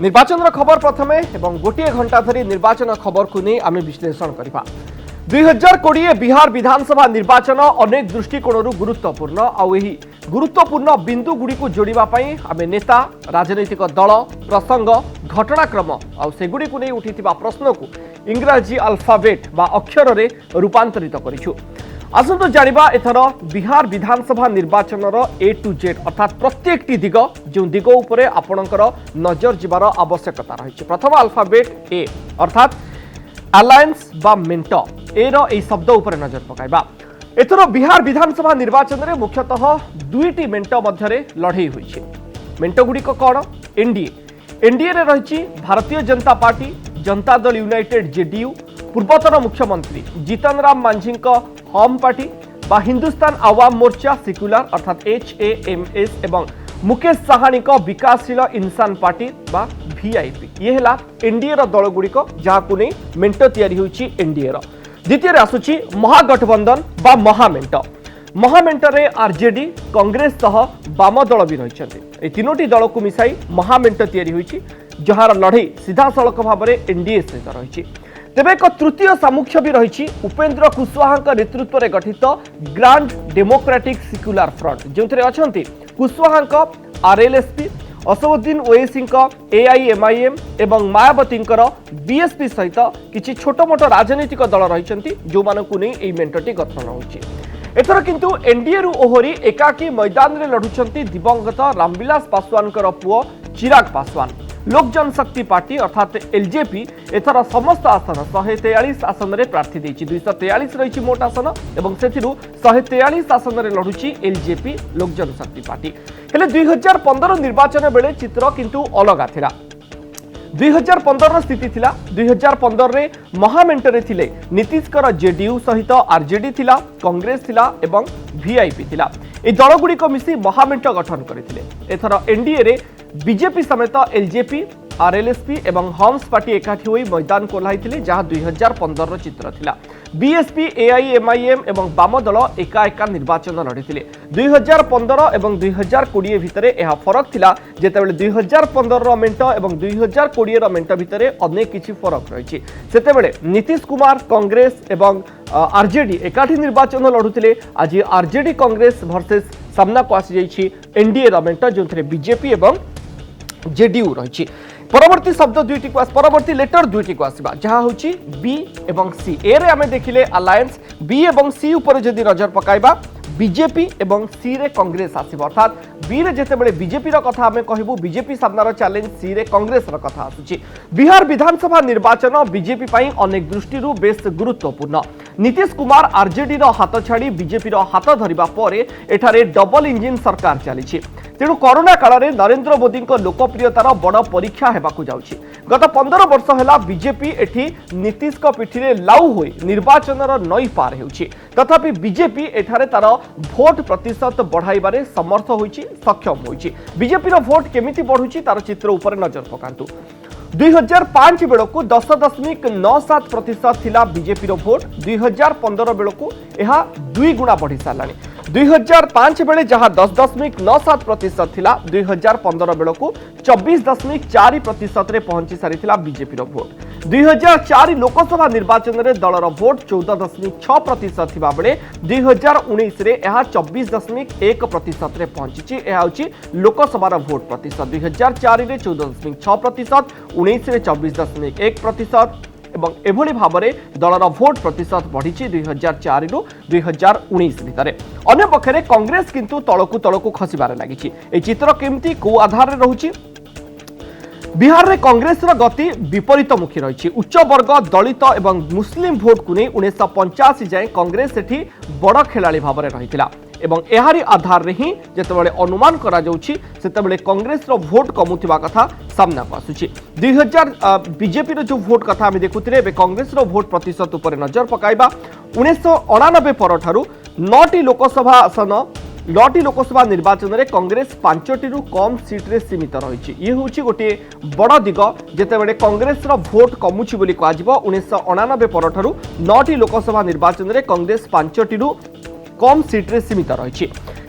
निर्वाचन खबर प्रथमे एवं गोटे घंटा धरी निर्वाचन खबर को नहीं आम विश्लेषण करवा 2020 बिहार विधानसभा निर्वाचन अनेक दृष्टिकोण गुरुत्वपूर्ण गुरुत्वपूर्ण बिंदु गुड़ी को जोड़ापी आम नेता राजनैतिक दल प्रसंग घटनाक्रम आगुड़ी को नहीं उठी प्रश्न को इंग्राजी अल्फाबेट बा अक्षर रे रूपांतरित करिछु। आसंतु जानिबा एथर बिहार विधानसभा निर्वाचन ए टू जेड अर्थात प्रत्येक दिग जो दिग उपरे आपणकर नजर जिबार आवश्यकता रही। प्रथम अल्फाबेट ए अर्थात अलायंस बा मेंट ए रो ए शब्द उपरे नजर पकाइबा। एथर बिहार विधानसभा निर्वाचन रे मुख्यतः दुईटी मेंट मध्यरे लड़ाई होइछि। मेंट गुड़िक कौन? एनडीए रे रही Bharatiya Janata party, Janata Dal United JDU, पूर्वतन मुख्यमंत्री जीतन राम मांझी होम पार्टी बा हिंदुस्तान आवाम मोर्चा सेक्युलर अर्थात HAMS एवं मुकेश साहानी विकासशील इंसान पार्टी बा VIP ये है एनडीए दल गुड़िक जहां नहीं मेंट तैयारी होइछि। एनडीए द्वितीय आसुची महागठबंधन बा महामेंट। महामेंटरे आरजेडी कांग्रेस सह वाम दल भी रही। तीनोटी दल को मिसाई महामेंट तैयारी होइछि जहार लड़ाई सीधा सड़क भाव में एनडीए सहित रही। तेबे एक तृतीय सामुख्य भी रही उपेंद्र कुशवाहा नेतृत्व में गठित ग्रांड डेमोक्रेटिक सेक्युलर फ्रंट जो अच्छा कुशवाहा RLSP, असदुद्दीन ओवैसी AIMIM एवं मायावती BSP सहित किसी छोट मोट राजनीतिक दल रही जो मानू नहीं मेंटटी गठन होती। एथर किंतु एनडीए रु ओहरी एकाकी मैदान रे लढुछंती दिवंगत रामविलास पासवान पुओ चिराग पासवान। लोक जनशक्ति पार्टी अर्थात LJP एथर समस्त आसन 143 आसन रे प्रार्थी देछि। 243 रही मोट आसन एवं सेथिरु 143 आसन रे लढुछि LJP लोक जनशक्ति पार्टी। हेले 2015 निर्वाचन बेले चित्र किंतु अलगा थिला। 2015 स्थिति थिला 2015 रे महामेंट रे थिले नीतीशकर जेडीयू सहित आरजेडी थिला, कांग्रेस थिला एवं VIP थिला। ए दल गुडी को मिसी महामेंट गठन करथिले। एथर एनडीए रे बीजेपी समेत LJP, RLSP एवं होम्स पार्टी एकाठी होई मैदान को ओह्लाइथिले जहां 2015 चित्र थिला। BSP, AIMIM एवं वाम दल एका एका निर्वाचन लड़िथिले। 2015 एवं 2020 भितरे एहा फरक थिला जेतेबेले 2015 रो मेंट एवं 2020 रो मेंट भितरे अनेक किछि फरक रहिछि। सेतेबेले नीतीश कुमार कांग्रेस एवं आरजेडी एकाठी निर्वाचन लड़ुथिले। आज आरजेडी कांग्रेस वर्सेस सामना को आसी जाइछि एनडीए रो मेंट जोंथरे बीजेपी एवं जेडीयू रही। परवर्ती शब्द दुईटी को परवर्ती लेटर दुईटी को आसवा जहाँ हूँ बी एवं सी। ए रे आमे देखिले अलायंस, बी एवं सी ऊपर जदि नजर पकाइबा बीजेपी एवं सी रे कांग्रेस आसिबो अर्थात बी रे जेतेबेले बीजेपी रो कथा आमे कहबू बीजेपी सामनार चैलेंज, सी रे कांग्रेस रो कथा आसुची। बिहार विधानसभा निर्वाचन बीजेपी पई अनेक दृष्टिरु बेस गुरुत्वपूर्ण। नीतीश कुमार आरजेडी रो हाथ छाड़ी बीजेपी रो हाथ धरिबा परे एठारे डबल इंजिन सरकार चलीछि। तेणु कोरोना काल में नरेंद्र मोदी लोकप्रियतार बड़ परीक्षा हेबाकु जाउछि। गत 15 वर्ष है बीजेपी एठी नीतीश पिठी रे लाउ होई निर्वाचन नई पार होउछि। तथापि बीजेपी एठारे तार भोट प्रतिशत बढ़ाइबारे समर्थ होइछि, सक्षम होइछि। बीजेपी रो भोट केमिति बढ़ुछि तार चित्र ऊपर नजर पकांतु। 2005 बेलू 10.97% थिला बीजेपी रो भोट। 2015 बेलू यह 2 गुणा बढ़ी सारानी। 2005 बेले जहां 10.97% थिला 2015 बेलू 24.4% रे पहुंची सारी थिला बीजेपी रो भोट। 2004 लोकसभा निर्वाचन रे दलर भोट 14.6% थिबा बेले 2019 रे यह 24.1% रे पहुंची। यह होची लोकसभा रो भोट प्रतिशत। 2004 रे 14.6%, 19 रे 24.1% एवं एभली भाव में दलर भोट प्रतिशत बढ़ी 2004 रु 2019 भितर। अन्य पक्षरे कांग्रेस किंतु तलकू तलकू खसबार लगी। ए चित्र केमती को आधार रे रहुछि? बिहार रे कांग्रेस रो गति विपरीतमुखी रही। उच्च वर्ग, दलित एवं मुस्लिम भोट को नहीं 1985 जाए कांग्रेस एठी बड़ खेलाड़ी भाव में रही एवं एहारी आधार रे ही जेतेबेले अनुमान करा जाउछि सेतेबेले कांग्रेस रो भोट कमुथिबा कथा सामना को आसुछि। 2000 बीजेपी रो जो भोट कथा हम देखुथिले एबे कांग्रेस रो भोट प्रतिशत ऊपर नजर पकाइबा 1999 पर ठारू 9टी लोकसभा निर्वाचन रे कांग्रेस 5टी रु कम सीट रे सीमित रही। ये होछि गोटे बड़ दिग जेतेबेले कांग्रेस रो भोट कमुछि बोली कहजिबो। 1999 पर ठारू 9टी लोकसभा निर्वाचन रे कांग्रेस 5टी रु कम सीट रे सीमित रही।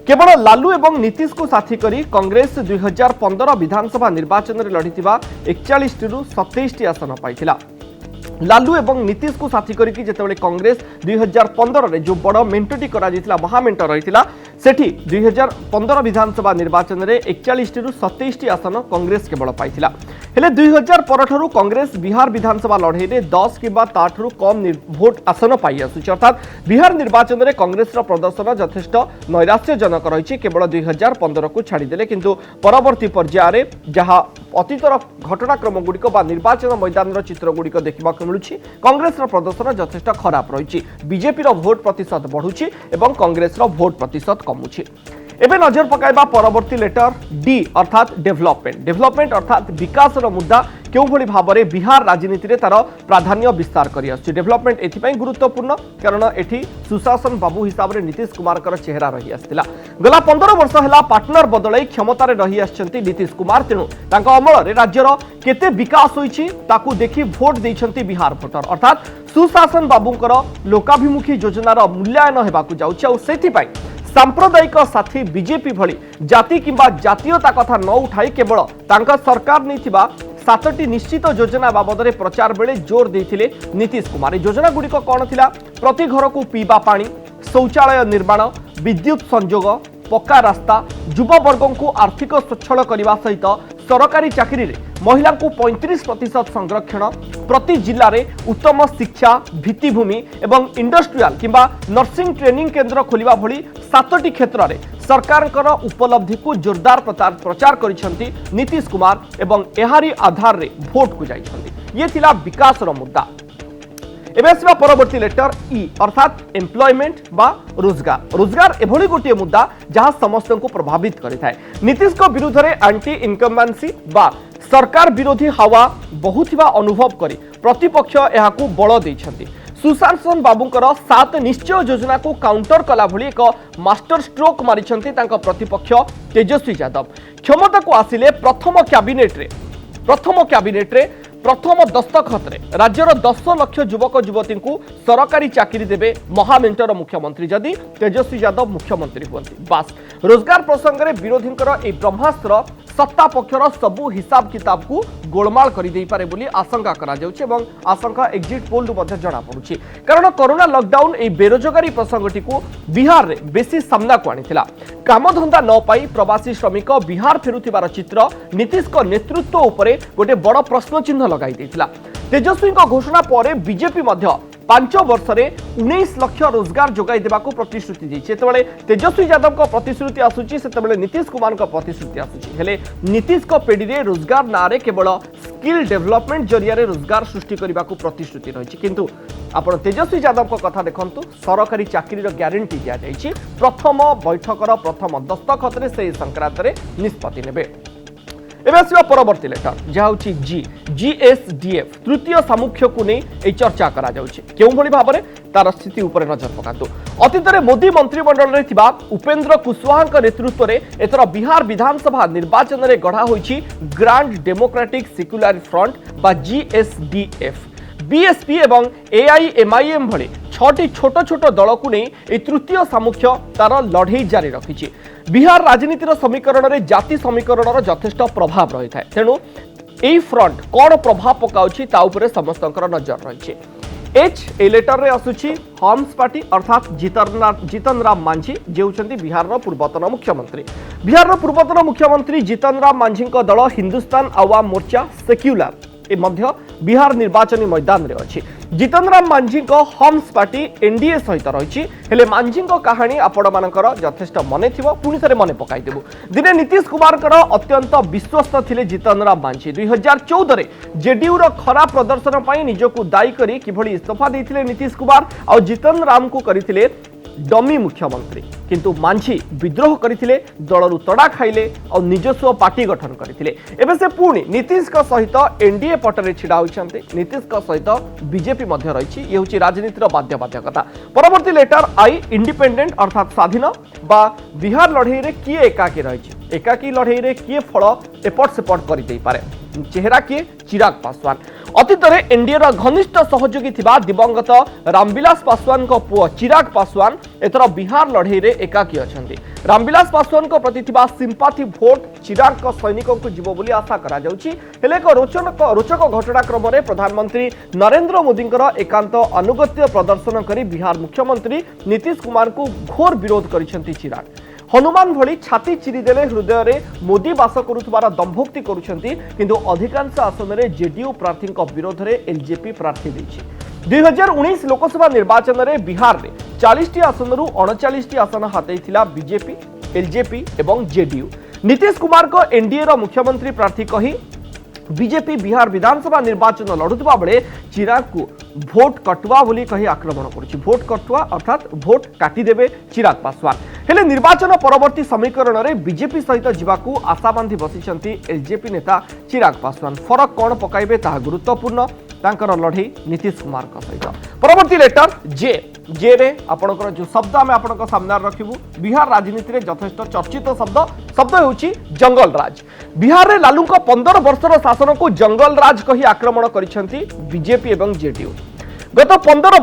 केवल लालू एवं नीतीश को साथी करी कांग्रेस 2015 विधानसभा निर्वाचन में लड़ी 41 रु 27 आसन पाइथिला। लालू एवं नीतीश को साथी करके जितेबाला कांग्रेस 2015 रे जो बड़ मेंटटी करा महामेंट रही सेठी 2015 विधानसभा निर्वाचन में 41 रु 27 आसन कांग्रेस केवल पाइथिला। हेले 2000 परठारु कांग्रेस बिहार विधानसभा लड़ाई में 10 कि ताठू कम भोट आसन पाई आसुछि। अर्थात बिहार निर्वाचन में कांग्रेस प्रदर्शन यथेष्ट नैराश्यजनक रही केवल 2015 को छाड़देले, किंतु परवर्ती पर्यायर जहाँ अतीतर घटनाक्रम गुड़िक निर्वाचन मैदान चित्र गुड़िक देखा मिलूँ कांग्रेस प्रदर्शन यथेष्ट खराब रही। बीजेपी भोट प्रतिशत बढ़ुछि एवं कांग्रेस भोट प्रतिशत कमुछि। एबे नजर पकाइबा परवर्ती लेटर डी अर्थात डेभलपमेंट अर्थात विकास मुद्दा क्यों भली भाव में बिहार राजनीति रे तार प्राधान्य विस्तार करी आछि। डेभलपमेंट एथिपाई गुरुत्वपूर्ण कारण एठी सुशासन बाबू हिसाब रे नीतीश कुमार कर चेहरा रही आस्तिला। गला 15 वर्ष हैला पार्टनर बदलाई क्षमता रे रही आछंती नीतीश कुमार, तेणु तांका अमल रे राज्यर केते विकास होईछि ताकू देखि भोट देइछंती बिहार भोटर। अर्थात सुशासन बाबूंकर लोकाभिमुखी योजनार मूल्यांकन हेबाकू जाउछि और सेथिपाई सांप्रदायिक साथी बीजेपी भली जाति किंबा जातीयता कथा न उठाई केवल तांका सरकार नैथिबा 7टी निश्चित योजना बाबद में प्रचार बेले जोर देते नीतीश कुमार। योजना गुड़िक कौन थिला? प्रति घर को पीवा पानी, शौचालय निर्माण, विद्युत संजोग, पक्का रास्ता, युववर्गों को आर्थिक स्वच्छल करने सहित सरकारी चाकरी रे महिला को 35% संरक्षण, प्रति जिले में उत्तम शिक्षा, भित्तिभूमि एवं इंडस्ट्रियल किंबा नर्सिंग ट्रेनिंग केन्द्र खोलिबा भली 7टी क्षेत्र में सरकार उपलब्धि को जोरदार प्रचार करिसेंती नीतीश कुमार एवं एहारी आधार रे भोट को जाइछंती। ये थिला विकास रो मुद्दा। एबे आसवा परवर्ती लेटर ई अर्थात एम्प्लॉयमेंट बा रोजगार एभली गोटे मुद्दा जहां समस्त को प्रभावित करिथाय। नीतीश को विरुद्ध रे एंटी इनकम्बेंसी बा सरकार विरोधी हवा बहुथिबा अनुभव करी प्रतिपक्ष एहाकू बळ दैछंती। सुशासन बाबूंकर 7 निश्चय योजना को काउंटर कला भली एक मास्टर स्ट्रोक मारिछंती तांका प्रतिपक्ष तेजस्वी यादव। क्षमता को आसिले प्रथम कैबिनेट रे प्रथम दस्तखत रे राज्यर 10 लाख युवक युवती को सरकारी चाकरी देवे महामेंटर मुख्यमंत्री जदि तेजस्वी यादव मुख्यमंत्री हुअंती। बास रोजगार प्रसंग में विरोधी ब्रह्मास्त्र सत्ता पक्षर सबू हिसाब किताब को गोलमाल कर दे पारे बोली आशंका करा जाउछि एवं आशंका एग्जिट पोल मध्ये जना पड़ुछि। कारण कोरोना लॉकडाउन ए बेरोजगारी प्रसंगटी को बिहार रे बेसी सामना को आनिथिला। कामधंदा न पाई प्रवासी श्रमिक बिहार फेरुथिबार चित्र नीतीश को नेतृत्व उपरे गोटे बड़ प्रश्न चिन्ह लगाई देथिला। तेजस्वी घोषणा पर बीजेपी मध्य 5 वर्ष में 19 लाख रोजगार जोगाई देबाको प्रतिश्रुति दी। जेतेबेले तेजस्वी यादव को प्रतिश्रुति आसुची सेतेबेले नीतीश कुमार को प्रतिश्रुति आसुची। हेले नीतीश को पेड़ी रे रोजगार नारे केवल स्किल डेवलपमेंट जरिया रे रोजगार सृष्टि करने को प्रतिश्रुति रही। किंतु आपण तेजस्वी यादव को कथा देखंतु, सरकारी चाकरी रो ग्यारंटी दिया जायछि। प्रथम बैठकर प्रथम दस्तखत रे से संक्रांत रे निष्पत्ति नेबे। एबे आसवा परवर्ती लेटर जहाँ हूँ जीएसडीएफ तृतीय सामुख्य को नहीं चर्चा करा जाउछि। केउं भली भाव में तार स्थिति उपर नजर पकातु। अतीत में मोदी मंत्रिमंडल रे थिबा उपेंद्र कुशवाहा नेतृत्व में एथर बिहार विधानसभा निर्वाचन में गढ़ा होइछि ग्रांड डेमोक्रेटिक सेक्युलर फ्रंट बा जीएसडीएफ। बीएसपी एवं एआईएमआईएम भली 6टी छोट छोट दल को नहीं तृतीय सामुख्य तार लड़ई जारी रखी। बिहार राजनीतिर समीकरण में जाति समीकरण यथेष्ट प्रभाव रही है। तेणु यही फ्रंट कौन प्रभाव पकाउछि ता उपरे समस्तंकर नजर रही। एच ए लेटर रे आसुछि हॉर्म्स पार्टी अर्थात जीतन राम मांझी जे होचंती बिहार पूर्वतन मुख्यमंत्री। बिहार पूर्वतन मुख्यमंत्री जीतन राम मांझी दल हिंदुस्तान आवाम मोर्चा सेक्युलर ए मध्य बिहार निर्वाचन मैदान रे अछि। जीतन राम मांझी हॉर्म्स पार्टी एनडीए सहित रही। हेले मांझी कहानी आपण मानकर यथेष्ट मने थिबो, पुणी थे मने पकाई देबु। दिने नीतीश कुमार अत्यंत विश्वस्त थिले जीतन राम मांझी। 2014 रे जेडीयू रो खराब प्रदर्शन पई निजको दायी करी किभली इस्तीफा देथिले नीतीश कुमार और जीतन राम को करथिले डमी मुख्यमंत्री। किंतु मांझी विद्रोह करथिले, दलरु तड़ा खाइले और निजस्व पार्टी गठन करथिले। एबे से पुणी नीतीश का सहित एनडीए पटरे छिड़ा होइछन्ते। नीतीश का सहित बीजेपी मध्य रही। ये हूँ राजनीतिर बाध्यबाधकता। परवर्ती लेटर आई इंडिपेंडेंट अर्थात स्वाधीन बा बिहार लड़ई रे किए एकाकी रही। एकाकी लड़ई रे किए फल एपट सेपट कर दे पारे। चेहरा किए चिराग पासवान। अतीत में एनडीए घनिष्ठ सहयोगी थिबा दिवंगत रामविलास पासवान को पुओ चिराग पासवान एथर बिहार लड़ई रे एकाकी अछंती। रामविलास पासवान को प्रति थिबा सिंपाथी भोट चिराग को सैनिकों को जीव बोली आशा करा जाउची। हेले एक रोचक घटनाक्रम में प्रधानमंत्री नरेंद्र मोदी एकांत अनुगत्य प्रदर्शन करी बिहार मुख्यमंत्री नीतीश कुमार को घोर विरोध करिसेंती चिराग। हनुमान भली छाती चिरीदेले हृदय रे मोदी बास करुथबार दंभोक्ति करुछंती, किंतु अधिकांश आसन में जेडीयू प्रार्थी विरोध में एलजेपी प्रार्थी देछि। 2019 लोकसभा निर्वाचन में बिहार में 40 आसन रु 39 आसन हातेइथिला बीजेपी, एलजेपी एवं जेडीयू। नीतीश कुमार को एनडीए रो मुख्यमंत्री प्रार्थी कही बीजेपी बिहार विधानसभा निर्वाचन लड़ुवा बेले चिराग को भोट कटुआ बोली कही आक्रमण करुछि। भोट कटुआ अर्थात भोट काटिदेवे चिराग पासवान। हेले निर्वाचन परवर्ती समीकरण में बीजेपी सहित जावाकू आशा बांधी बसिछंती एलजेपी नेता चिराग पासवान। फरक कौन पकाइबे ताहा गुरुत्वपूर्ण तांकर लड़ई नीतीश कुमार सहित। परवर्ती लेटर जे रे आपणकर जो शब्द आम आपण सामने रखिबू बिहार राजनीति में यथेष्ट चर्चित शब्द होउची जंगल राज। बिहार रे लालू को 15 वर्षर शासन को जंगल राज कही आक्रमण करिसेंती बीजेपी एवं जेडीयू। गत 15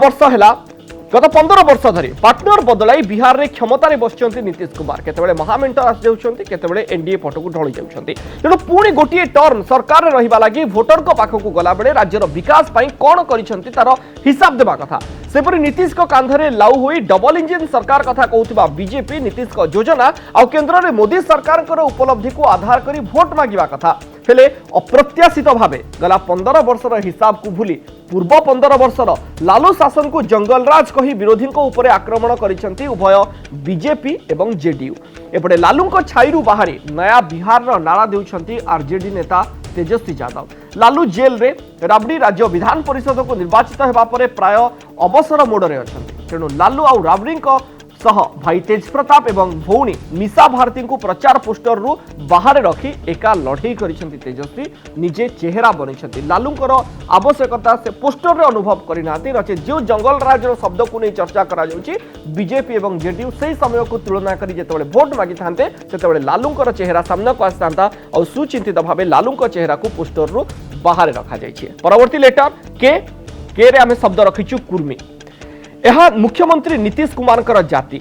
वर्ष धरी पार्टनर बदलाई बिहार रे क्षमतार बसचंती नीतीश कुमार। केतेबेले महामेंटर आस जाउछंती, केतेबेले एनडीए पटकू ढली जाउछंती। तेणु पुणी गोटे टर्म सरकार रहिबा लागि भोटर को पाखकू गला बेले राज्यर विकास पई कोन करिसेंती तार हिसाब देबा कथा। सेपरि नीतीश को कांधरे लाउ होई डबल इंजिन सरकार कथा कहउथिबा बीजेपी नीतीश को योजना आ केंद्र रे मोदी सरकार उपलब्धि को आधार करी भोट मागिबा कथा। हेले अप्रत्याशित भावे गला 15 वर्षर हिसाब को भूली पूर्व 15 वर्षर लालू शासन को जंगल राज कही विरोधी ऊपर आक्रमण करिसेंती उभय बीजेपी एवं जेडीयू। एपटे लालू को छाईरू बाहरी नया बिहार नारा देउछंती आरजेडी नेता तेजस्वी यादव। लालू जेल रे राबड़ी राज्य विधान परिषद को निर्वाचित हेबा परे प्राय अवसर मोड़े अछंती। तेणु लालू आ राबड़ी सह भाई तेज प्रताप एवं भौणी निशा भारती को प्रचार पोस्टर रु बाहर रखी एका लड़ई करिसेंती तेजस्वी। निजे चेहरा बनिसेंती। लालूंकर आवश्यकता से पोस्टर रे अनुभव करिनाती नचे जो जंगल राज शब्द को नहीं चर्चा करा जाउची बीजेपी एवं जेडीयू सही समय को तुलना करी जेतेबेले भोट मागी थांते सेतेबेले लालूंकर चेहरा सामना को आसतांता और सुचिंतित भावे लालूंकर चेहरा को पोस्टर रु बाहर रखा जाइछे। परवर्ती लेटर के रे आमे शब्द रखिछु कुर्मी। यह मुख्यमंत्री नीतीश कुमार जाति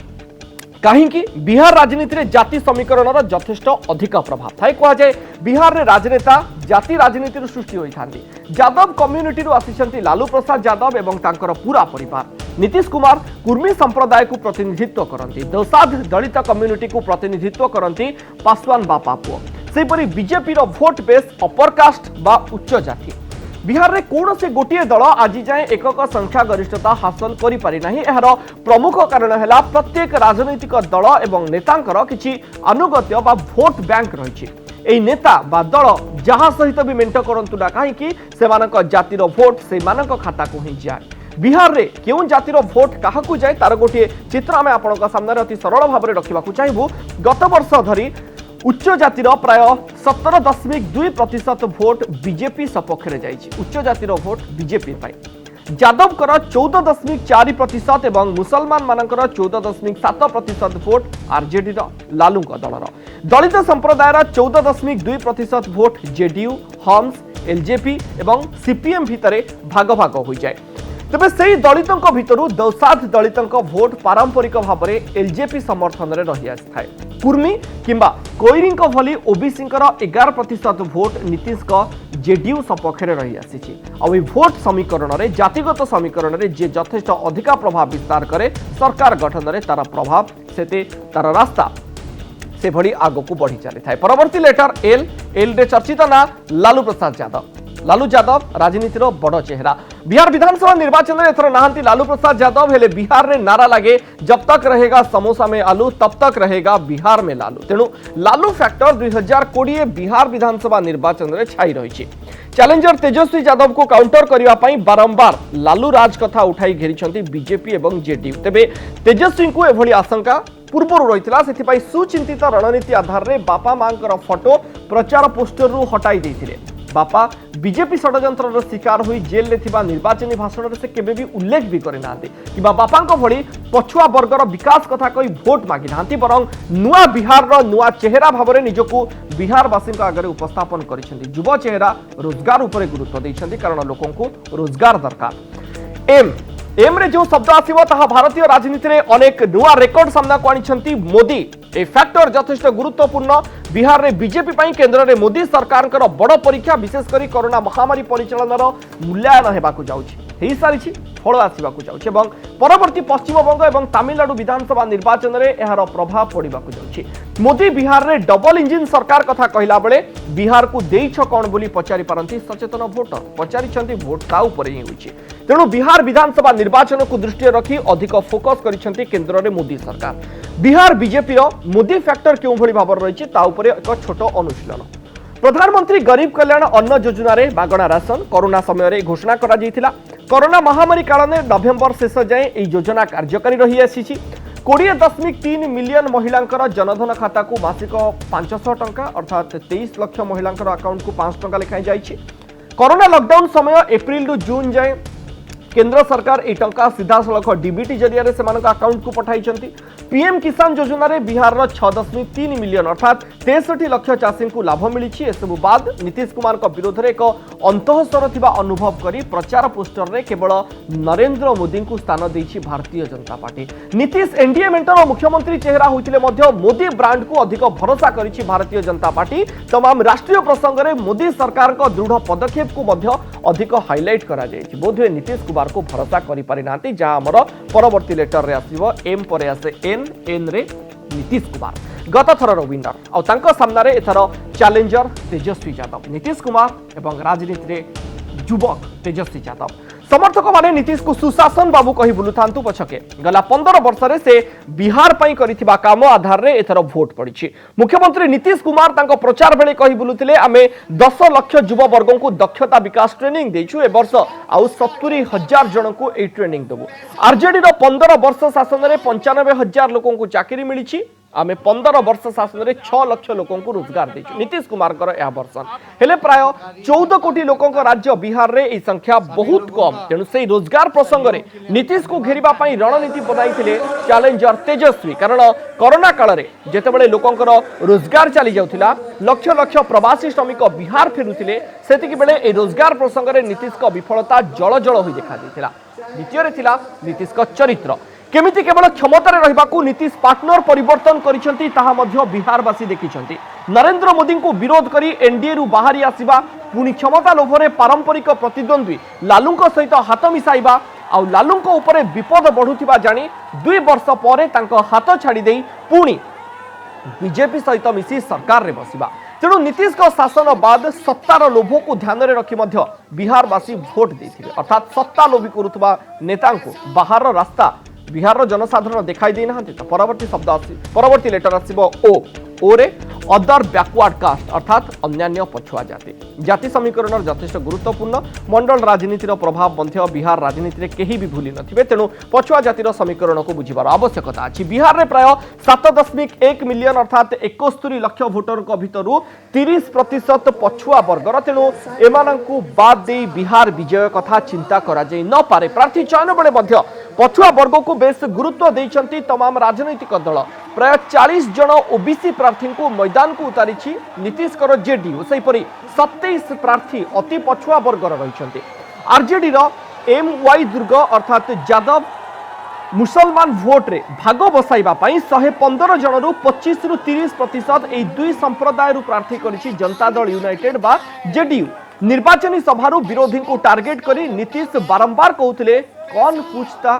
कहीं बिहार राजनीति में जाति समीकरण यथेष्ट अधिक प्रभाव थाए कहुए। बिहार रे राजनेता जाति राजनीति सृष्टि होता। यादव कम्युनिटी आसी लालू प्रसाद यादव एवं तांकर पूरा परिवार। नीतीश कुमार कुर्मी संप्रदाय को प्रतिनिधित्व करती। दोसाध दलित कम्युनिटी को प्रतिनिधित्व करती पासवान बापा पुओ। सेपरि बीजेपी भोट बेस अपरकास्ट बा उच्च जाति। बिहार में कौन से गोटे दल आज जाए एकक संख्या गरिष्ठता हासिल करि पारि नाही। एहार प्रमुख कारण है प्रत्येक राजनैतिक दल एवं नेतांकर किछि अनुगत्य बा भोट बैंक रही। एई नेता बा दल जहाँ सहित भी मेंट करंतु ना कहीं सेमानक जातिर भोट से खाता को ही जाए। बिहार रे क्यों जातिर भोट क्या जाए तार गोटे चित्र आम आपण सामने अति सरल भाव में रखा चाहबू। गत वर्ष धरी उच्च जातिर प्राय 17.2% भोट बीजेपी सपक्ष उच्च जातिर भोट बीजेपी यादव 14.4% एवं मुसलमान मानकर 14.7% भोट आरजेडी लालू दलर। दलित संप्रदायर 14.2% भोट जेडीयू हम्स एलजेपी एवं सीपीएम भितर भाग भाग हो जाए। तेबे से दलितों भितर दोसाध दलितों भोट पारंपरिक भाव में एलजेपी समर्थन में रही आए। कुर्मी किंबा कोईरी भली ओबीसी 11% भोट नीतीश जेडीयू सपक्ष रही आसी। और भोट समीकरण में जातिगत समीकरण में जे यथेष्ट अधिका प्रभाव विस्तार करे सरकार गठन में तार प्रभाव से तार रास्ता से भली आग को बढ़ी चली था। परवर्ती लेटर एल रे चर्चित ना लालू प्रसाद यादव। लालू यादव राजनीतिर बड़ चेहरा। बिहार विधानसभा निर्वाचन में एथर नहांती लालू प्रसाद यादव। हेले बिहार में नारा लगे जब तक रहेगा समोसा में आलू तब तक रहेगा बिहार में लालू। तेणु लालू फैक्टर 2020 बिहार विधानसभा निर्वाचन में छाई रही। चैलेंजर तेजस्वी यादव को काउंटर करने बारंबार लालू राज कथा उठाई घेरी बीजेपी एवं जेडीयू। तेबे तेजस्वी को एभली आशंका पूर्व रही सुचिंतित रणनीति आधार में बापा मां फोटो प्रचार पोस्टर रु हटाई देथिले। बापा बीजेपी षड्यंत्र शिकार हुई जेल में थिबा निर्वाचनी भाषण में से केबे भी उल्लेख भी करना कि बापा भली पछुआ वर्गर विकास कथा कही भोट मागी ना बरं नुआ बिहार नुआ चेहरा भाव में निजकू बिहारवासी आगे उपस्थापन कर युव चेहरा रोजगार उपर गुरुत्व देते कारण लोक रोजगार दरकार एम रे जो शब्द आसिबो ताहा भारतीय राजनीति रे अनेक नुआ रेकर्ड सामना को आनिछंती मोदी ए फैक्टर यथेष्ट गुरुत्वपूर्ण बिहार रे बीजेपी पई केंद्र रे मोदी सरकार कर बड़ परीक्षा विशेष करी कोरोना महामारी परिचालनार मूल्यांकन हेबाकू जाउछि हेई सारिछि फल आसिबाकू जाउछि एवं परवर्ती पश्चिमबंग एवं तमिलनाडु विधानसभा निर्वाचन रे एहार प्रभाव पड़िबाकू जाउछि मोदी बिहार रे डबल इंजिन सरकार कथा कहिला बेले बिहार को देइछ कोन बोली पचारि पारंती सचेतन भोटर पचारिछंती भोट ता ऊपर ही होइछि तेणु बिहार विधानसभा निर्वाचन को दृष्टि रखी अधिक फोकस करिसेंती केंद्र रे मोदी सरकार बिहार बीजेपी रो मोदी फैक्टर क्यों भली भाव रही ता ऊपर एक छोट अनुशीलन प्रधानमंत्री गरीब कल्याण अन्न योजना रे मागणा राशन कोरोना समय रे घोषणा करा जायतिला कोरोना महामारी काल में नवेम्बर शेष जाए यह योजना कार्यकारी रही आसी 20.3 मिलियन महिला जनधन खाता को मासिक 500 टंका अर्थात 23 लाख महिला अकाउंट को 5 टंका लिखाई जाइए कोरोना लॉकडाउन समय एप्रिल रु जून जाए केंद्र सरकार ए टंका सीधा सड़क डीबीटी जरिया से अकाउंट को पठाई पीएम किसान योजना रे बिहार 6.3 मिलियन अर्थात 63 लाख चाषी को लाभ मिली एसबू बाद नीतीश कुमार विरोध में एक अंतःस्वर थिबा अनुभव करी प्रचार पोस्टर रे केवल नरेंद्र मोदी को स्थान देछि Bharatiya Janata party Nitish NDA mentor मुख्यमंत्री चेहरा होइतिले मध्य मोदी ब्रांड को अधिक भरोसा करिछि भारतीय जनता पार्टी तमाम राष्ट्रीय प्रसंग रे मोदी सरकार को दृढ़ पदक्षेप को मध्य अधिक हाइलाइट करा जायछि बोधवे नीतीश कुमार को भरोसा करि पारि नांती जहां हमर परवर्ती लेटर रे आसीबो एम पर आसे एन रे नीतीश कुमार गत थर विनर और तांको सामना रे एथर चैलेंजर तेजस्वी यादव नीतीश कुमार एवं राजनीति रे युवक तेजस्वी यादव समर्थक माने नीतीश को सुशासन बाबू कही बुलुथांतु पछके गला 15 वर्ष रे से बिहार पई करिथिबा काम आधार रे एथर भोट पड़िछि मुख्यमंत्री नीतीश कुमार तांको प्रचार बेले कही बुलुथिले आमे 10 लाख युवा वर्गों को दक्षता विकास ट्रेनिंग देछु ए वर्ष आउ 70,000 जन को ए ट्रेनिंग देबु आरजेडी रो 15 वर्ष शासन रे 95,000 लोगों को चाकरी मिलिछि आमे 15 वर्ष शासन रे 6 लाख लोगों को रोजगार देछु नीतीश कुमार कर यह वर्षन हेले प्राय 14 कोटी लोगों को राज्य बिहार रे ए संख्या बहुत कम तेणु से रोजगार प्रसंग रे नीतीश को घेरिबा पई रणनीति बनाइथिले चैलेंजर तेजस्वी कारण कोरोना काल रे जेतेबेले लोगों को रोजगार चली जाउथिला लक्ष लक्ष प्रवासी श्रमिक बिहार फेरुथिले सेतिकी बेले ए रोजगार प्रसंग रे नीतीश को विफलता जळ जळ होई देखा दिथिला द्वितीय रे थिला नीतीश को चरित्र केमिति केवल क्षमतार रहिबाकू नीतीश पार्टनर परिवर्तन करिसेंती ताहा मध्य बिहारवासी देखिसेंती नरेंद्र मोदी को विरोध करी एनडीए रु बाहरी आसीबा पुनी क्षमता लोभरे पारंपरिक प्रतिद्वंद्वी लालूंको सहित हाथ मिसाइबा आ लालूंको उपरे विपद बढ़ुथिबा जानी 2 वर्ष परे तांको हाथ छाड़ी देई पुनी बीजेपी सहित मिसी सरकार रे बसिबा तेणु नीतीश को शासन बाद सत्तार लोभ को ध्यान में रखी बिहारवासी भोट देथिले अर्थात सत्ता लोभी करुथबा नेता को बाहर रास्ता बिहार जनसाधारण देखाई दे ना तो परवर्ती लेटर आसो ओ रे अदर बैकवर्ड कास्ट अर्थात अन्यान्य पछुआ जाति जाति समीकरण यथेष्ट गुरुत्वपूर्ण मंडल राजनीतिर प्रभाव मध्य बिहार राजनीति केही भी भूली नथिबे तेणु पछुआ जातिर समीकरण को बुझिबार आवश्यकता अछि बिहार रे प्राय 7.1 मिलियन अर्थात 71 लाख भोटर भितरु 30% पछुआ वर्गर तेणु एमानंकु बाद दे बिहार विजय कथा चिंता करा जाय न पारे प्रार्थी चयन बेले मध्य पछुआ वर्ग को बेस गुरुत्व देइछंती तमाम राजनीतिक दल प्राय 40 जन ओबीसी प्रार्थी को मैदान को उतारी नीतीश कर जेडीयू सेहीपरि 27 प्रार्थी अति पछुआ वर्गर रही आरजेडी एम वाई दुर्ग अर्थात यादव मुसलमान भोट रे भाग बसाइबा 115 जन रु 25 रु 30% ए दुई संप्रदाय रु प्रार्थी करिछि जनता दल यूनाइटेड बा जेडीयू निर्वाचनी सभारु विरोधी को टार्गेट करी नीतीश बारंबार कहउथिले कौन पूछता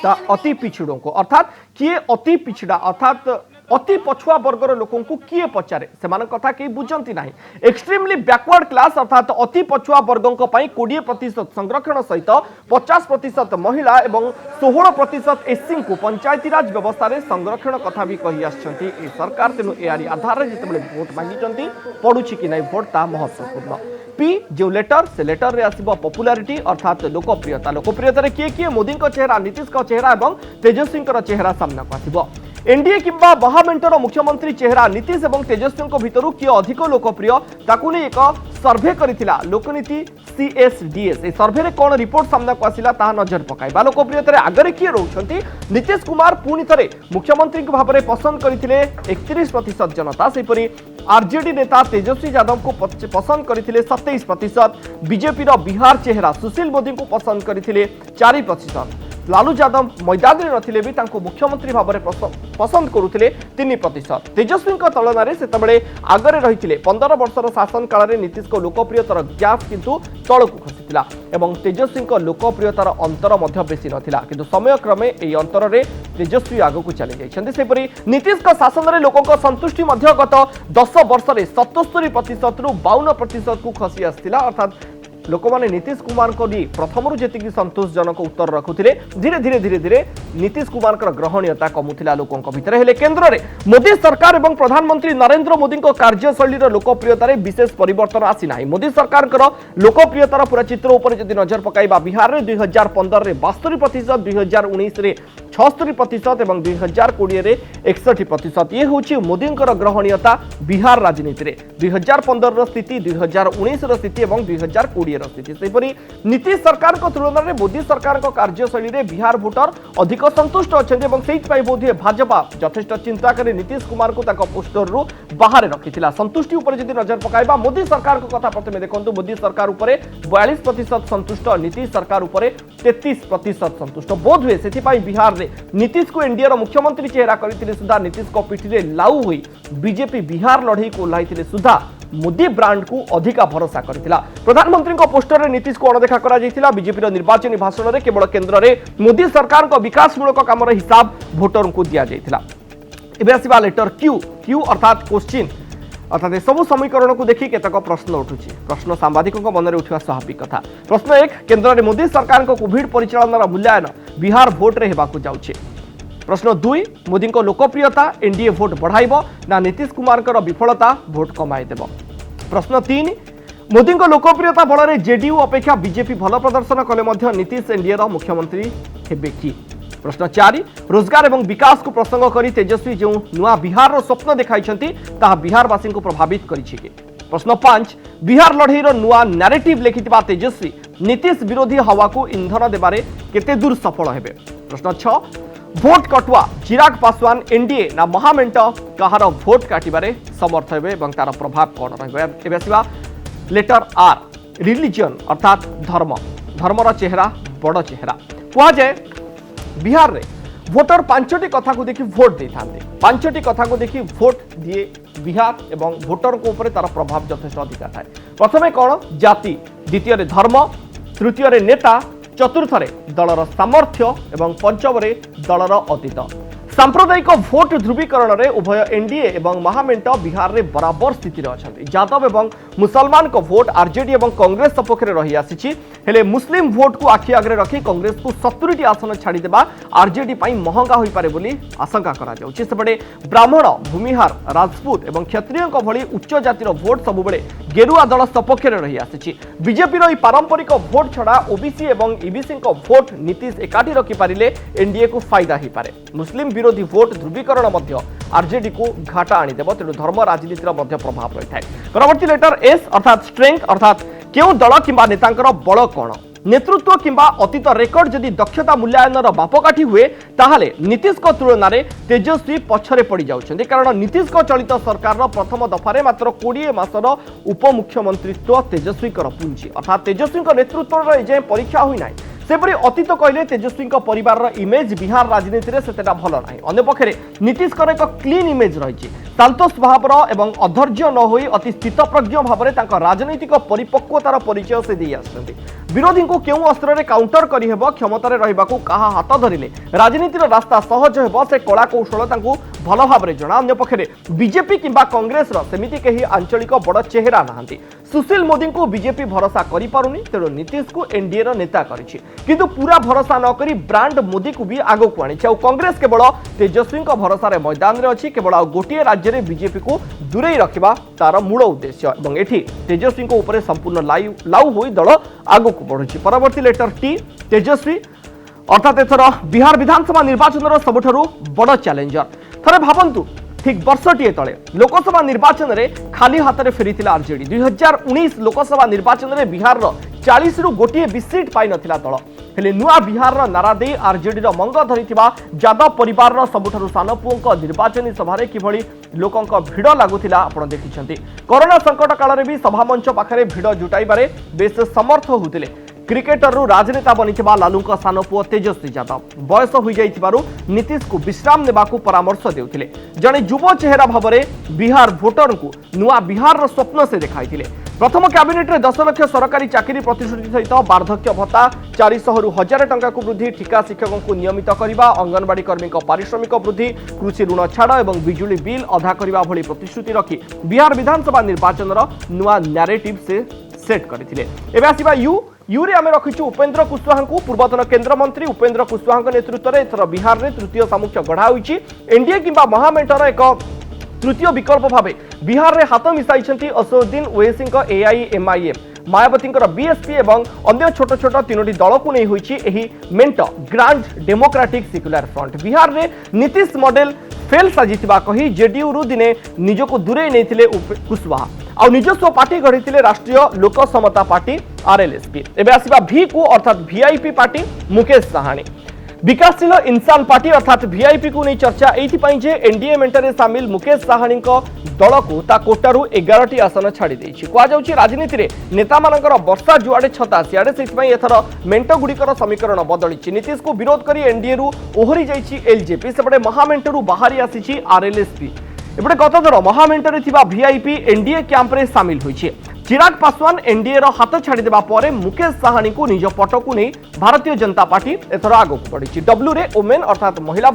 ता अति पिछड़ों को अर्थात किए अति पिछड़ा अर्थात अति पछुआ वर्गर लोकों को किए पचारे सेमान कथा के बुझंती नाही एक्सट्रीमली बैकवर्ड क्लास अर्थात अति पछुआ वर्गों को पई 20% संरक्षण सहित 50% महिला एवं 16% एससी को पंचायती राज व्यवस्था रे संरक्षण कथा भी कहि आछंती ए सरकार तेनु एआरी आधार रे जतबे वोट मांगिचंती पडुछि कि नाही वोट ता महत्वपूर्ण पी जो लेटर से लेटर रे आसीबो पॉपुलैरिटी अर्थात लोकप्रियता रे किए किए मोदी को चेहरा नीतीश को चेहरा एवं तेजस्वी को चेहरा सामना को आसीबो एनडीए किंबा महामेंटर मुख्यमंत्री चेहरा नीतीश और तेजस्वी भितर किए अधिक लोकप्रिय ताकू नहीं एक सर्भे करथिला लोकनीति सीएसडीएस ए सर्भे रे कौन रिपोर्ट सामना को आसिला ता नजर पकाइबा लोकप्रियतार आगे किए रोचंती नीतीश कुमार पुणी थे मुख्यमंत्री भाव में पसंद करथिले 31% जनता सेपरी आरजेडी नेता तेजस्वी यादव को पसंद करथिले 27%, बीजेपी बिहार चेहरा सुशील मोदी को पसंद करथिले 4%, लालू यादव मैदान में नथिले भी तांको मुख्यमंत्री भाव में पसंद करुथिले 3%। तेजस्वी तुलन से आगे रही 15 वर्षर शासन काल में नीतीश को लोकप्रियतार गैप किंतु तल को खसीला एवं तेजस्वी लोकप्रियतार अंतर बेसी नाला किंतु समय क्रमे यह अंतर में तेजस्वी आगक चली जाइछन्ति। नीतीश शासन में लोकों संतुष्टि गत 10 वर्ष में 77% रु 52% को खसी आसाला अर्थात लोक मैंने नीतीश कुमार को प्रथम जी संतोषजनक उत्तर रखुले धीरे धीरे धीरे धीरे नीतीश कुमार ग्रहणीयता कमुला लोकों भितर हेले केन्द्र में मोदी सरकार और प्रधानमंत्री नरेंद्र मोदी कार्यशैली लोकप्रियतार विशेष परिवर्तन आसीना। मोदी सरकार लोकप्रियतार पूरा चित्र उपर जदि नजर पकाइबा बिहार में 2015 में 62%, 2019 में 76% और 2020 में 61%। ये हूँ मोदी ग्रहणीयता बिहार राजनीति में 2015 स्थिति, 2019 स्थिति और 2020 स्थिति। नीतीश सरकार तुलन में मोदी सरकार कार्यशैली में बिहार भोटर अधिक संतुष्ट अच्छा बोधे भाजपा यथेष्ट चिंता कर नीतीश कुमार को पोस्टर रु बाहर रखी संतुष्टि उपर जदि नजर पकाइबा मोदी सरकार को कथा प्रथम देखो मोदी सरकार उपरे 42% संतुष्ट, नीतीश सरकार उपरे 33% संतुष्ट बोध हुए से बिहार में नीतीश को एनडीए मुख्यमंत्री चेहरा करते सुधा नीतीश को पिठी लाऊ हुई बीजेपी बिहार लड़ई को ओह्लाई सुधा मोदी ब्रांड को अधिका भरोसा करथिला। प्रधानमंत्री को पोस्टर रे नीतीश को अणदेखा करा जायथिला। बीजेपी निर्वाचन भाषण में केवल केन्द्र में मोदी सरकार को विकासमूलक काम हिसाब भोटर को दि जायथिला। एबे आसीबा लेटर क्यू अर्थात क्वेश्चन अर्थात सब समीकरण को देखी केतक प्रश्न उठुछि। प्रश्न सांबादिकों मन में उठा स्वाभाविक कथा। प्रश्न 1 केन्द्र में मोदी सरकार को कोविड परिचालनार मूल्यांकन बिहार भोट रे हेबाकु जाउछि। प्रश्न 2 मोदी को लोकप्रियता एनडीए भोट बढ़ाइब ना नीतीश कुमार विफलता भोट कमाई देब। प्रश्न 3 मोदी को लोकप्रियता बल में जेडीयू अपेक्षा बीजेपी भल प्रदर्शन कले नीतीश एनडीए मुख्यमंत्री हेबे कि। प्रश्न 4 रोजगार एवं विकास को प्रसंग कर तेजस्वी जो नुआ बिहार स्वप्न देखाई बिहारवासी को प्रभावित करिछि कि। प्रश्न 5 बिहार लड़ईर नुआ नैरेटिव लिखिथिबा तेजस्वी नीतीश विरोधी हवा को इंधन देबारे केते दूर सफल हेबे। प्रश्न 6 भोट कटुआ चिराग पासवान एनडीए ना महामेंट कहार भोट काटिबारे समर्थ हेबे एवं तार प्रभाव कौन रहिबा। लेटर आर रिलीजन अर्थात धर्मर चेहरा बड़ चेहरा कह जाए बिहार में भोटर 5टी कथा को देखि भोट दे था 5टी कथा को देखि भोट दिए बिहार एवं भोटर को ऊपर तार प्रभाव यथेष्ट अधिका थाए। प्रथमे कौन जाति, द्वितीय धर्म, तृतीय नेता, चतुर्थ दलर सामर्थ्य और पंचम दलर अतीत। सांप्रदायिक भोट ध्रुवीकरण में उभय एनडीए और महामेंट बिहार में बराबर स्थिति अच्छा। यादव और मुसलमान को भोट आरजेडी और कांग्रेस सपक्ष रही आसी हेले मुस्लिम भोट को आखि आगे रखी कांग्रेस को 70टी आसन छाड़देवा आरजेडी महंगा हो पारे बोली आशंका करपटे ब्राह्मण, भूमिहार, राजपूत और क्षत्रिय भली उच्च जातिर भोट सबुबले गेरुआ दल सपक्ष रही आसी। बीजेपी पारंपरिक भोट छड़ा ओबीसी और ईबीसी भोट नीतीश एकाठी रखिपारे एनडीए को फायदा हो पारे। मुस्लिम विरोधी भोट ध्रुवीकरण आरजेडी को घाटा आनीदेव तेणु धर्म राजनीतिर प्रभाव रही है। परवर्ती लेटर एस अर्थात स्ट्रेंथ अर्थात क्यों दल किंबा नेतांकर बल कौन नेतृत्व किंबा अतीत रेकर्ड जदि दक्षता मूल्यांकन बापकाठी हुए ताहले नीतीश को तुलन में तेजस्वी पछरे पड़ी जाउछन्ति कारण नीतीश को चलित सरकार प्रथम दफारे मात्र 20 मासर उपमुख्यमंत्रित्व तेजस्वी पुंजी अर्थात तेजस्वी नेतृत्व एजाएं परीक्षा हुई ना। सेपरी अतीत कहले तेजस्वी परिवार इमेज बिहार राजनीति में सेटा भल ना। अंपक्षे नीतीश एक क्लीन इमेज रही शांत स्वभाव एवं अधर्य न हो अति स्थितप्रज्ञ भाव में राजनैतिक परिपक्वतार परिचय से दे आसुछन्ति। विरोधी को क्यों अस्त्र काउंटर करहब क्षमतार रहिबाकू कहा हाथ धरिले राजनीतिर रास्ता सहज हेब से कला कौशल भल भाव में जना। अंपक्षे बीजेपी किंबा कांग्रेस सेमिति कहीं आंचलिक बड़ चेहरा नहांती। सुशील मोदी को बीजेपी भरोसा करि पारुनी तेणु नीतीश को एनडीए नेता करिछि किंतु पूरा भरोसा न करी ब्रांड मोदी को भी आगो को आनी। कांग्रेस केवल तेजस्वी भरोसा मैदान में अच्छी केवल गोटे राज्य में बीजेपी को दूरे रखा तार मूल उद्देश्य और एठी तेजस्वी ऊपर संपूर्ण लाउ हो दल आगो को बढ़ुछि। परवर्ती लेटर टी तेजस्वी अर्थात एथर बिहार विधानसभा निर्वाचन सबुठारु बड़ चैलेंजर थरे भावंतु ठीक वर्षटीए तले लोकसभा निर्वाचन में खाली हाथ में फेरी आरजेडी 2019 लोकसभा निर्वाचन में बिहार 40 रु गोटे भी सीट पाई नथिला दल हेले नुआ बिहार नारा दे आरजेडी मंग धरी यादव परिवार सबुठारु सान पुओं निर्वाचनी सभा किभली लोकों भिड़ लगुला आपण देखिछंती। कोरोना संकट काल में भी सभा मंच पाखरे भिड़ जुटाइबारे बेस समर्थ होउतिले क्रिकेटर राजनेता बनी लालू सान पुओ तेजस्वी यादव बयस हो जाइथिबारु नीतीश को विश्राम नेबाकू परामर्श देउथिले जने युव चेहरा भाव में बिहार भोटर को नुआ बिहार स्वप्न से देखाइथिले। प्रथम कैबिनेट में 10 लाख सरकारी चाकरी प्रतिश्रुति सहित वार्धक्य भत्ता 400 रु 1000 टंका को वृद्धि ठिका शिक्षकों को नियमित करने अंगनवाड़ी कर्मी पारिश्रमिक वृद्धि कृषि ऋण छाड़ और बिजुली बिल अधा करने भली प्रतिश्रुति रखी बिहार विधानसभा निर्वाचन नुआ नैरेटिव से सेट करथिले। एबे आसीबा यूरे आमे रखिछु उपेंद्र कुशवाहा को पूर्वतन केंद्र मंत्री उपेंद्र कुशवाहा नेतृत्व में एथर बिहार में तृतीय सामुख्य गढ़ा होइछि। एनडीए किंबा महामेंटर एक तृतीय विकल्प भाव बिहार में हाथ मिसाई असदुद्दीन ओवैसी एआईएमआईएम मायावती बीएसपी और अन्य छोट छोट 3टी दल को नहीं होइछि मेंट grand democratic secular front. Bihar में नीतीश मॉडल फेल साजिथिबा कही जेडीयू रु दिने निजको दूरे नैथिले कुशवाहा आ निजस्व पार्टी गढ़ी राष्ट्रीय लोक समता पार्टी आरएलएसपी। एबे आसीबा भी को अर्थात वीआईपी पार्टी मुकेश साहानी विकासशील इंसान पार्टी अर्थात वीआईपी को नहीं चर्चा एथिपाई जे एनडीए मेंटरे सामिल मुकेश साहानी दल को ता कोटारू 11टी आसन छाड़ी देछि। कुआ जाउछि राजनीति रे नेता मानकर वर्षा जुआडे छता सियाडे सेथिपाई एथर मेंट गुड़िकर समीकरण बदलिछि। नीतीश को विरोध करी एनडीए रु ओहरी जाइछि एलजेपी सेपटे महामेंटरू बाहरी आसिछि आरएलएसपी। एपटे गत थर महामेंटरे थिबा वीआईपी एनडीए कैंप रे सामिल होइछि। चिराग पासवान एनडीए रो हाथ छाड़ी देबा परे मुकेश साहानी को निज पट को नहीं भारतीय जनता पार्टी एथर आगो बढ़ी डब्ल्यू रे ओमेन अर्थात महिला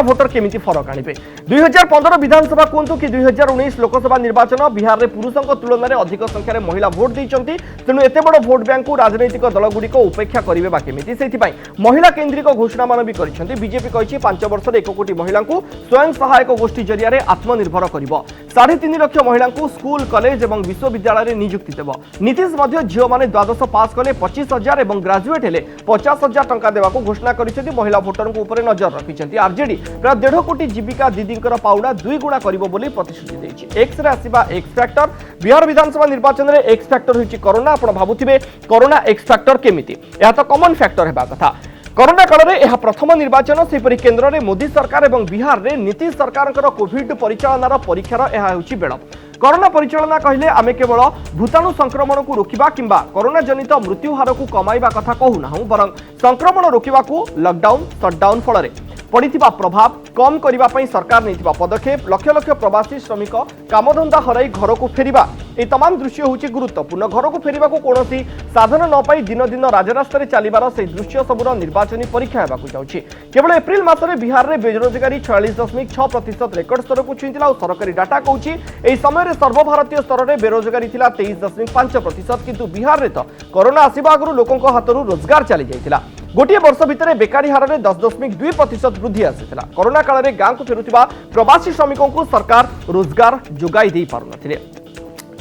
भोटर केमिति फरक आनिबे 2015 विधानसभा कहतु कि 2019 लोकसभा निर्वाचन बिहार में पुरुषों तुलन में अधिक संख्यार महिला भोट देइचंती तेणु एते बड़ भोट बैंक को राजनैतिक दलगुड़िक उपेक्षा करेंगे बा केमिति सेथिपाई महिला केन्द्रिक घोषणा मान भी करिसेंती। बीजेपी कहिछि 5 वर्ष 1 कोटी महिला को स्वयं सहायक गोष्ठी जरिया आत्मनिर्भर करिवो 3.5 लाख महिला को स्कूल कॉलेज और विश्वविद्यालय नियुक्ति देव। नीतीश झील मैंने द्वादश पास कले 25,000 और ग्राजुएट हेले 50,000 टंका देवाक घोषणा करिसेंती। महिला भोटर को नजर रखिसेंती। आरजेडी प्राय 1.5 कोटी जीविका दीदींकर पाउडा 2 गुणा करिवो बोली प्रतिश्रुति देछि। एक्स रे आसीबा एक्स फैक्टर बिहार विधानसभा निर्वाचन में एक्स फैक्टर होइछि कोरोना। आपण भाबुथिबे कोरोना एक्स फैक्टर केमिति या तो कॉमन फैक्टर हेबा कथा। कोरोना काल में यह प्रथम निर्वाचन सेपरि केन्द्र में मोदी सरकार और बिहार में नीतीश सरकार कोविड परिचालनार परीक्षार यह होइछि बेଳ। कोरोना परिचालना कहले आमे केवल भूताणु संक्रमण को रोकिबा किंबा कोरोना जनित मृत्यु हार को कमाइबा कथा कहूना बरं संक्रमण रोकिबा को लॉकडाउन शटडाउन फल पड़िथिबा प्रभाव कम करिबा पई सरकार नैथिबा पदक्षेप लक्ष लक्ष प्रवासी श्रमिक कामधंदा हराई घर को फेरिबा ए तमाम दृश्य होछि गुरुत्वपूर्ण। घर को फेरिबा को कोनोसी साधन न पाई दिन दिन राजरास्ता चलिबार से दृश्य सबुर निर्वाचनी परीक्षा हेबाकु जाउछि। केवल एप्रिल मासरे बिहार में बेरोजगारी 46.6% रेकर्ड स्तर को छुईथिला और सरकारी डाटा कहूछि एही समय रे सर्वभारतीय स्तर में बेरोजगारी थिला 23.5% किंतु बिहार रे तो कोरोना आसीबा आगरु लोकंक हातरु रोजगार चली जाइथिला। गोटे वर्ष भितर बेकारी हार में 10.2% वृद्धि आसाला। कोरोना काल में गाँव को फेरुवा प्रवासी श्रमिकों को सरकार रोजगार जोगाई दे पारु नथिले।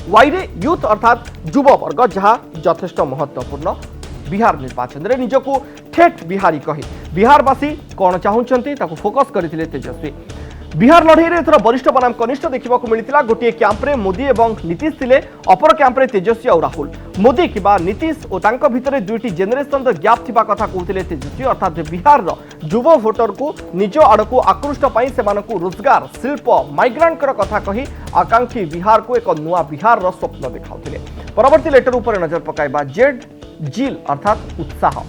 वाईरे यूथ अर्थात युव वर्ग जहाँ यथेष्ट महत्वपूर्ण बिहार निर्वाचन में निजको ठेठ बिहारी कही बिहारवासी कौन चाहूंती फोकस करते तेजस्वी। बिहार लड़ई एथर वरिष्ठ बनाम कनिष्ठ देखा मिलता। गोटे कैंप्रे मोदी और नीतीश थिले अपर कैंप्रे तेजस्वी और राहुल। मोदी किबा नीतीश और भितर 2टी जेनेरेशन गैप थिबा कथा कहते तेजस्वी अर्थात बिहार युव भोटर को निज आड़ को आकृष्ट पाई सेमानकु रोजगार शिल्प माइग्रांट कथा कही आकांक्षी बिहार को एक नुआ बिहार स्वप्न देखाउथिले। परवर्ती लेटर उपर नजर पकाइबा जेड जिल अर्थात उत्साह।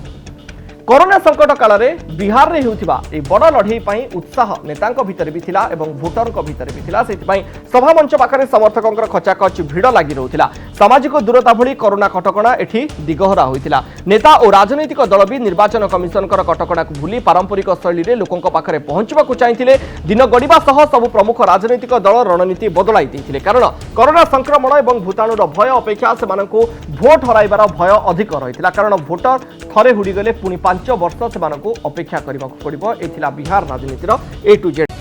कोरोना संकट काल में बिहार में होउथिबा ए बड़ लड़ई पई उत्साह नेतांक भितर भी थिला एवं भोटरक भितर भी थिला। सेथिपई सभा मंच पाखरे समर्थकंकर खचाखच भिड़ लागि रहुथिला। सामाजिक दूरता भली कोरोना कटकणा एठी दिगहरा होइथिला। नेता और राजनैतिक दल भी निर्वाचन कमिशनकर कटकणा को भूली पारंपरिक शैली रे लोकंक पाखरे पहुंचबाकू चाहिथिले। दिन गड़िबा सह सब प्रमुख राजनैतिक दल रणनीति बदलाई दैथिले कारण कोरोना संक्रमण एवं भूताणुर भय अपेक्षा सेमानकू भोट हराइबार भय अधिक रहिथिला कारण भोटर थरे हुड़ी गले पुणी 5 वर्ष से अपेक्षा करने को पड़ो। Bihar राजनीतिर A to Z।